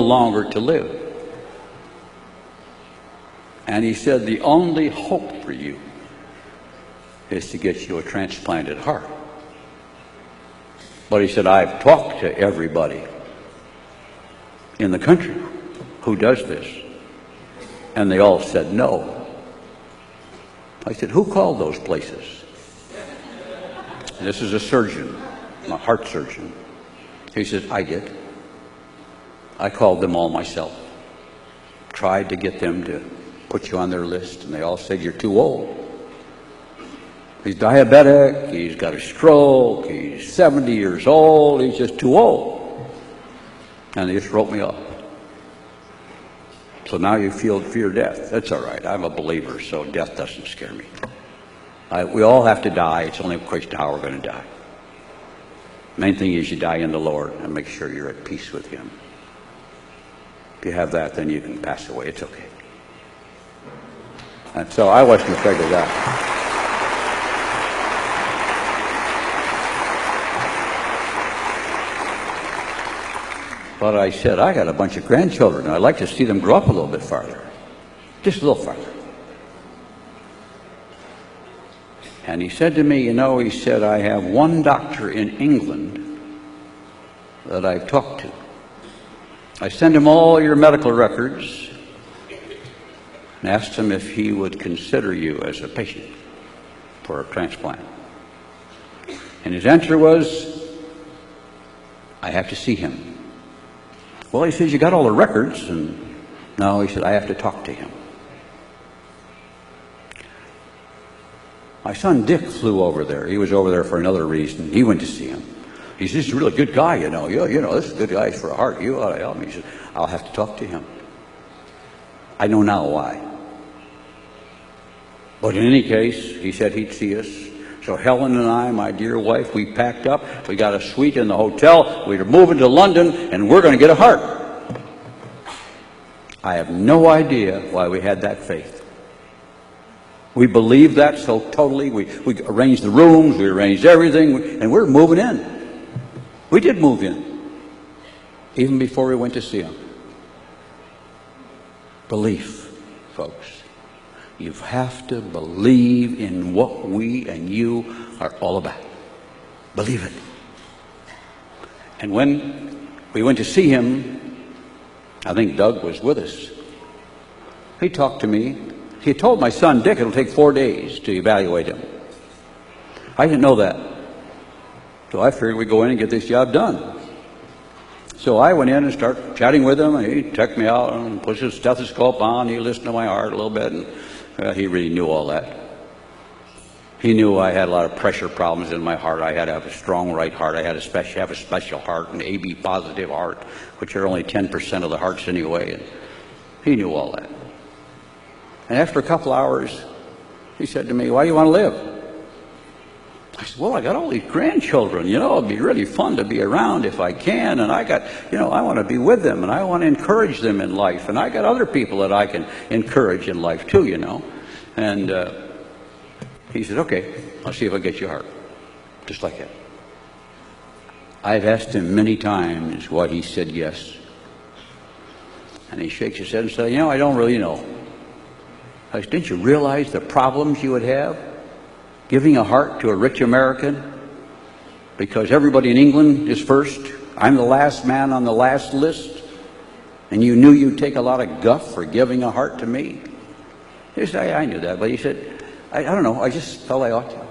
longer to live. And he said, the only hope for you is to get you a transplanted heart. But he said, I've talked to everybody in the country who does this, and they all said no. I said, who called those places? And this is a surgeon, a heart surgeon. He said, I did. I called them all myself. Tried to get them to put you on their list, and they all said, you're too old. He's diabetic, he's got a stroke, he's 70 years old, he's just too old. And they just wrote me off. So now you fear death. That's all right. I'm a believer, so death doesn't scare me. We all have to die. It's only a question of how we're going to die. Main thing is you die in the Lord and make sure you're at peace with Him. If you have that, then you can pass away. It's okay. And so I wasn't afraid of that. But I said, I got a bunch of grandchildren. I'd like to see them grow up a little bit farther. Just a little farther. And he said to me, he said, I have one doctor in England that I've talked to. I sent him all your medical records and asked him if he would consider you as a patient for a transplant. And his answer was, I have to see him. Well, he says, you got all the records. And no, he said, I have to talk to him. My son Dick flew over there. He was over there for another reason. He went to see him. He says, he's a really good guy, this is a good guy for a heart. You ought to help me. He said, I'll have to talk to him. I know now why. But in any case, he said he'd see us. So Helen and I, my dear wife, we packed up. We got a suite in the hotel. We were moving to London, and we're going to get a heart. I have no idea why we had that faith. We believed that so totally. We arranged the rooms. We arranged everything, and we're moving in. We did move in, even before we went to see him. Belief, folks. You have to believe in what we and you are all about. Believe it. And when we went to see him, I think Doug was with us. He talked to me. He told my son Dick it'll take 4 days to evaluate him. I didn't know that. So I figured we'd go in and get this job done. So I went in and started chatting with him. And he checked me out and put his stethoscope on. He listened to my heart a little bit. And he really knew all that. He knew I had a lot of pressure problems in my heart. I had to have a strong right heart. I had to have a special heart, an AB positive heart, which are only 10% of the hearts anyway. And he knew all that. And after a couple hours, he said to me, why do you want to live? I said, well, I got all these grandchildren. It'd be really fun to be around if I can. And I got, I want to be with them, and I want to encourage them in life. And I got other people that I can encourage in life too, And he said, okay, I'll see if I get you a heart. Just like that. I've asked him many times why he said yes. And he shakes his head and says, I don't really know. I said, didn't you realize the problems you would have giving a heart to a rich American? Because everybody in England is first. I'm the last man on the last list. And you knew you'd take a lot of guff for giving a heart to me? He said, I knew that. But he said, I don't know. I just felt I ought to.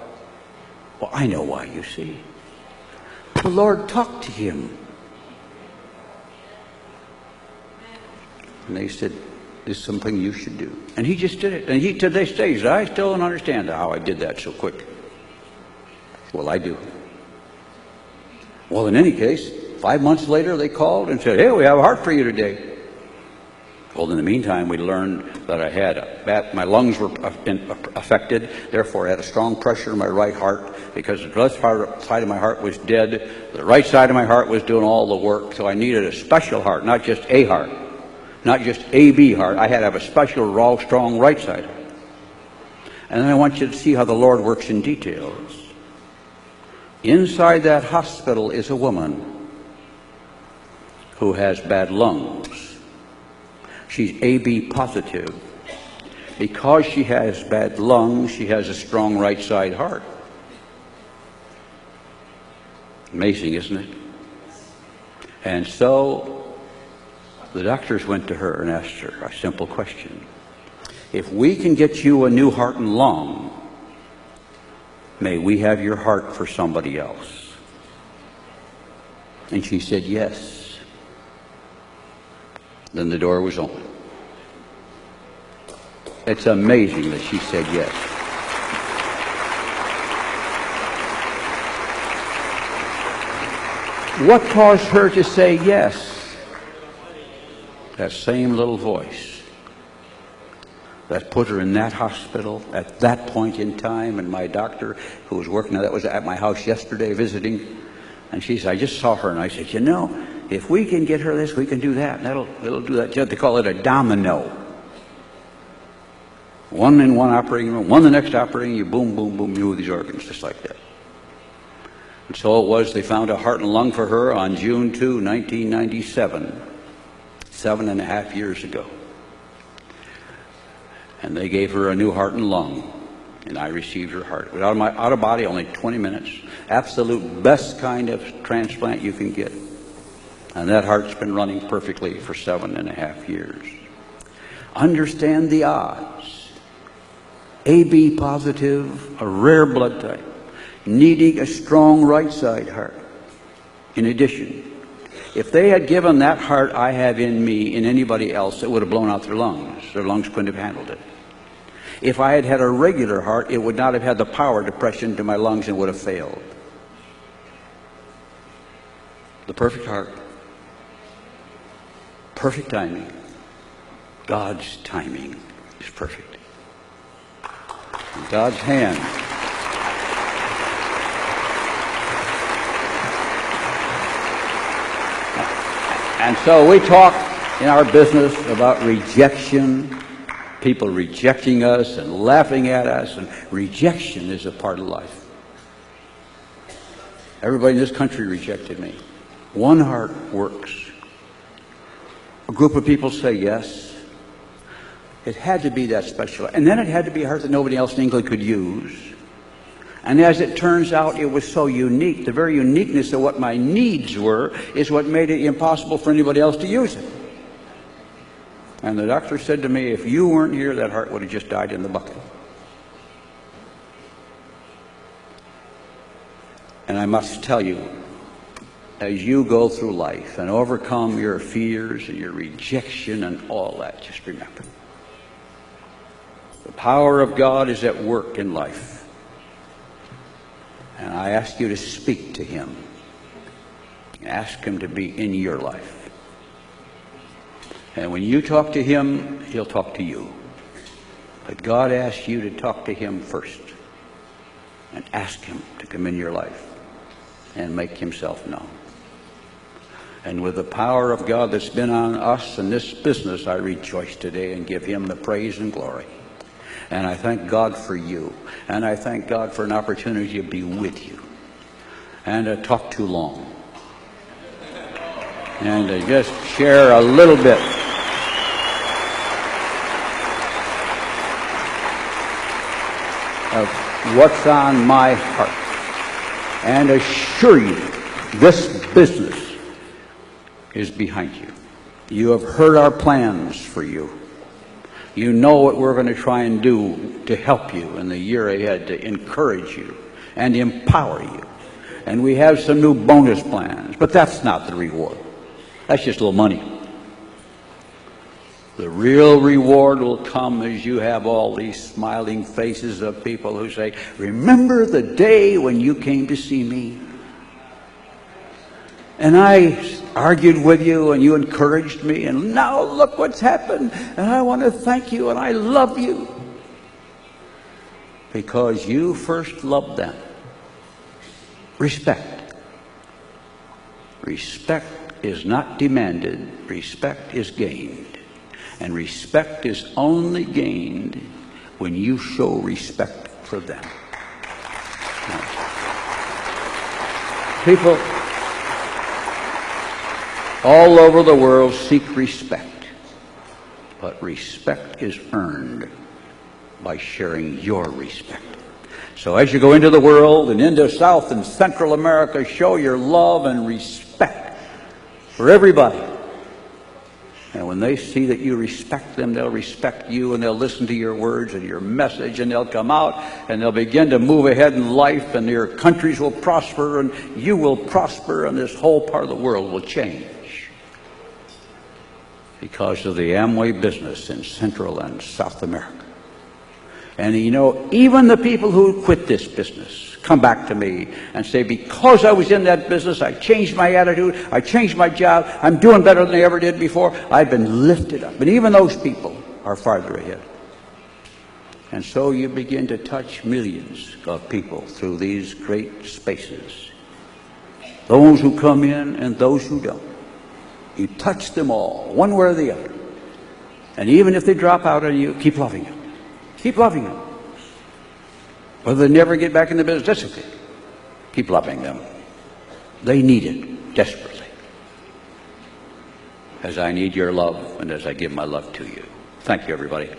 Well, I know why, you see. The Lord talked to him. And they said, this is something you should do. And he just did it. And he, to this day, said, I still don't understand how I did that so quick. Well, I do. Well, in any case, 5 months later, they called and said, hey, we have a heart for you today. Well, in the meantime, we learned that my lungs were affected. Therefore, I had a strong pressure in my right heart because the left side of my heart was dead. The right side of my heart was doing all the work. So I needed a special heart, not just a heart. Not just AB heart. I had to have a special, raw, strong right side. And then I want you to see how the Lord works in details. Inside that hospital is a woman who has bad lungs. She's AB positive. Because she has bad lungs, she has a strong right side heart. Amazing, isn't it? And so the doctors went to her and asked her a simple question. If we can get you a new heart and lung, may we have your heart for somebody else? And she said yes. Then the door was open. It's amazing that she said yes. What caused her to say yes? That same little voice that put her in that hospital at that point in time. And my doctor, who was working, that was at my house yesterday visiting, and she said, I just saw her, and I said, you know, if we can get her this, we can do that, and it'll do that. They call it a domino. One in one operating room, one the next operating, you boom, boom, boom, you move these organs just like that. And so it was, they found a heart and lung for her on June 2, 1997, 7.5 years ago. And they gave her a new heart and lung, and I received her heart. It was out of body, only 20 minutes. Absolute best kind of transplant you can get. And that heart's been running perfectly for 7.5 years. Understand the odds. AB positive, a rare blood type, needing a strong right side heart. In addition, if they had given that heart I have in me in anybody else, it would have blown out their lungs. Their lungs couldn't have handled it. If I had had a regular heart, it would not have had the power to press into my lungs and would have failed. The perfect heart, perfect timing. God's timing is perfect. In God's hand. And so we talk in our business about rejection, people rejecting us and laughing at us, and rejection is a part of life. Everybody in this country rejected me. One heart works. A group of people say yes. It had to be that special. And then it had to be a heart that nobody else in England could use. And as it turns out, it was so unique. The very uniqueness of what my needs were is what made it impossible for anybody else to use it. And the doctor said to me, if you weren't here, that heart would have just died in the bucket. And I must tell you, as you go through life and overcome your fears and your rejection and all that, just remember, the power of God is at work in life. And I ask you to speak to Him. Ask Him to be in your life. And when you talk to Him, He'll talk to you. But God asks you to talk to Him first. And ask Him to come in your life and make Himself known. And with the power of God that's been on us in this business, I rejoice today and give Him the praise and glory. And I thank God for you. And I thank God for an opportunity to be with you. And to talk too long. And to just share a little bit of what's on my heart. And assure you, this business is behind you. You have heard our plans for you. You know what we're going to try and do to help you in the year ahead, to encourage you and empower you. And we have some new bonus plans, but that's not the reward. That's just a little money. The real reward will come as you have all these smiling faces of people who say, remember the day when you came to see me? And I argued with you and you encouraged me, and now look what's happened, and I want to thank you and I love you. Because you first loved them. Respect. Respect is not demanded. Respect is gained. And respect is only gained when you show respect for them. People all over the world seek respect. but respect is earned by sharing your respect. So as you go into the world and into South and Central America, show your love and respect for everybody. And when they see that you respect them, they'll respect you, and they'll listen to your words and your message, and they'll come out and they'll begin to move ahead in life, and their countries will prosper, and you will prosper, and this whole part of the world will change because of the Amway business in Central and South America. And you know, even the people who quit this business come back to me and say, because I was in that business, I changed my attitude, I changed my job, I'm doing better than I ever did before. I've been lifted up. And even those people are farther ahead. And so you begin to touch millions of people through these great spaces. Those who come in and those who don't. You touch them all, one way or the other. And even if they drop out on you, keep loving them. Keep loving them. Whether they never get back in the business, that's okay. Keep loving them. They need it desperately. As I need your love and as I give my love to you. Thank you, everybody.